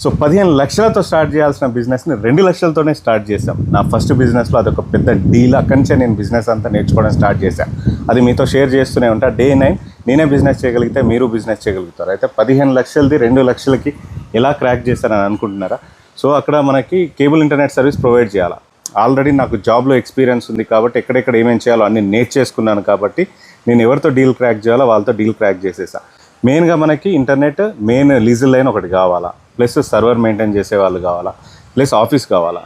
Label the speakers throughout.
Speaker 1: So 15 లక్షలతో start చేయాల్సిన బిజినెస్ని 2 లక్షలతోనే స్టార్ట్ చేశాం. నా ఫస్ట్ బిజినెస్లో అదొక పెద్ద డీల్. అక్కడి నుంచే నేను బిజినెస్ అంతా నేర్చుకోవడం స్టార్ట్ చేశాను. అది మీతో షేర్ చేస్తూనే ఉంటా. డే 9 నేనే బిజినెస్ చేయగలిగితే మీరు బిజినెస్ చేయగలుగుతారు. అయితే 15 లక్షలది 2 లక్షలకి ఎలా క్రాక్ చేశారని అనుకుంటున్నారా? సో అక్కడ మనకి కేబుల్ ఇంటర్నెట్ సర్వీస్ ప్రొవైడ్ చేయాలి. ఆల్రెడీ నాకు జాబ్లో ఎక్స్పీరియన్స్ ఉంది కాబట్టి ఎక్కడెక్కడ ఏమేం చేయాలో అన్నీ నేర్చేసుకున్నాను కాబట్టి నేను ఎవరితో డీల్ క్రాక్ చేయాలో వాళ్ళతో డీల్ క్రాక్ చేసేసా. మెయిన్గా మనకి ఇంటర్నెట్ మెయిన్ లీజల్ లైన్ ఒకటి కావాలా, ప్లస్ సర్వర్ మెయింటైన్ చేసే వాళ్ళు కావాలా, ప్లస్ ఆఫీస్ కావాలా.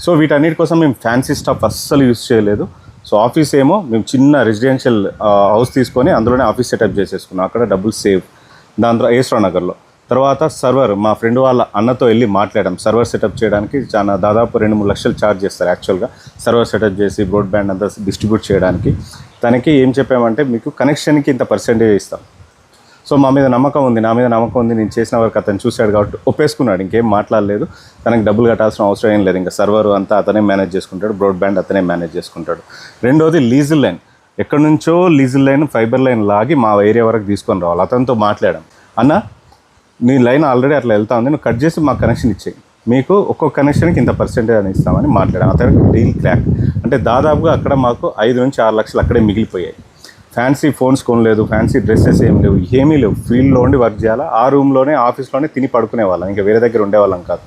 Speaker 1: సో వీటన్నిటి కోసం మేము ఫ్యాన్సీ స్టాఫ్ అస్సలు యూజ్ చేయలేదు. సో ఆఫీస్ ఏమో మేము చిన్న రెసిడెన్షియల్ హౌస్ తీసుకొని అందులోనే ఆఫీస్ సెటప్ చేసేసుకున్నాం. అక్కడ డబ్బులు సేవ్. దాని తర్వాత ఏస్రావు నగర్లో. తర్వాత సర్వర్ మా ఫ్రెండ్ వాళ్ళ అన్నతో వెళ్ళి మాట్లాడాం. సర్వర్ సెటప్ చేయడానికి చాలా దాదాపు 2-3 లక్షలు ఛార్జ్ చేస్తారు యాక్చువల్గా. సర్వర్ సెటప్ చేసి బ్రాడ్బ్యాండ్ అంతా డిస్ట్రిబ్యూట్ చేయడానికి. తనకి ఏం చెప్పామంటే మీకు కనెక్షన్కి ఇంత పర్సెంటేజ్ ఇస్తాం. సో మా మీద నమ్మకం ఉంది, నా మీద నమ్మకం ఉంది, నేను చేసిన వరకు అతను చూశాడు కాబట్టి ఒప్పేసుకున్నాడు. ఇంకేం మాట్లాడలేదు. తనకి డబ్బులు కట్టాల్సిన అవసరం ఏం లేదు. ఇంకా సర్వర్ అంతా అతనే మేనేజ్ చేసుకుంటాడు, బ్రాడ్బ్యాండ్ అతనే మేనేజ్ చేసుకుంటాడు. రెండోది లీజల్ లైన్. ఎక్కడి నుంచో లీజల్ లైన్, ఫైబర్ లైన్ లాగి మా ఏరియా వరకు తీసుకొని రావాలి. అతనితో మాట్లాడాం. అన్న నీ లైన్ ఆల్రెడీ అట్లా వెళ్తా ఉంది, నువ్వు కట్ చేసి మాకు కనెక్షన్ ఇచ్చేయి, మీకు ఒక్కొక్క కనెక్షన్కి ఇంత పర్సెంటేజ్ అని ఇస్తామని మాట్లాడాం. అతనికి డీల్ క్రాక్. అంటే దాదాపుగా అక్కడ మాకు 5 నుంచి 6 లక్షలు అక్కడే మిగిలిపోయాయి. ఫ్యాన్సీ ఫోన్స్ కొనలేదు, ఫ్యాన్సీ డ్రెస్సెస్ ఏం లేవు, ఏమీ లేవు. ఫీల్డ్లో ఉండి వర్క్ చేయాలా, ఆ రూమ్లోనే ఆఫీస్లోనే తిని పడుకునే వాళ్ళం, ఇంకా వేరే దగ్గర ఉండేవాళ్ళం కాదు.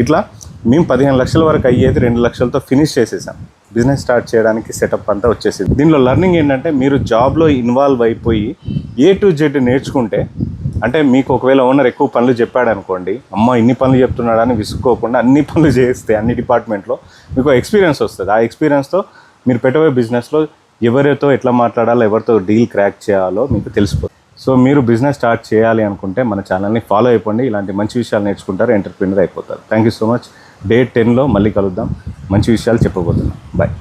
Speaker 1: ఇట్లా మేము 15 లక్షల వరకు అయ్యేది 2 లక్షలతో ఫినిష్ చేసేసాం. బిజినెస్ స్టార్ట్ చేయడానికి సెటప్ అంతా వచ్చేసింది. దీనిలో లర్నింగ్ ఏంటంటే మీరు జాబ్లో ఇన్వాల్వ్ అయిపోయి A to Z నేర్చుకుంటే, అంటే మీకు ఒకవేళ ఓనర్ ఎక్కువ పనులు చెప్పాడు అనుకోండి, అమ్మ ఇన్ని పనులు చెప్తున్నాడని విసుక్కోకుండా అన్ని పనులు చేస్తే అన్ని డిపార్ట్మెంట్లో మీకు ఎక్స్పీరియన్స్ వస్తుంది. ఆ ఎక్స్పీరియన్స్తో మీరు పెట్టబోయే బిజినెస్లో ఎవరితో ఎట్లా మాట్లాడాలో, ఎవరితో డీల్ క్రాక్ చేయాలో మీకు తెలిసిపోతుంది. సో మీరు బిజినెస్ స్టార్ట్ చేయాలి అనుకుంటే మన ఛానల్ని ఫాలో అయిపోండి. ఇలాంటి మంచి విషయాలు నేర్చుకుంటారు, ఎంటర్ప్రెన్యూర్ అయిపోతారు. Thank you so much. Day 10లో మళ్ళీ కలుద్దాం. మంచి విషయాలు చెప్పబోతున్నాం. బాయ్.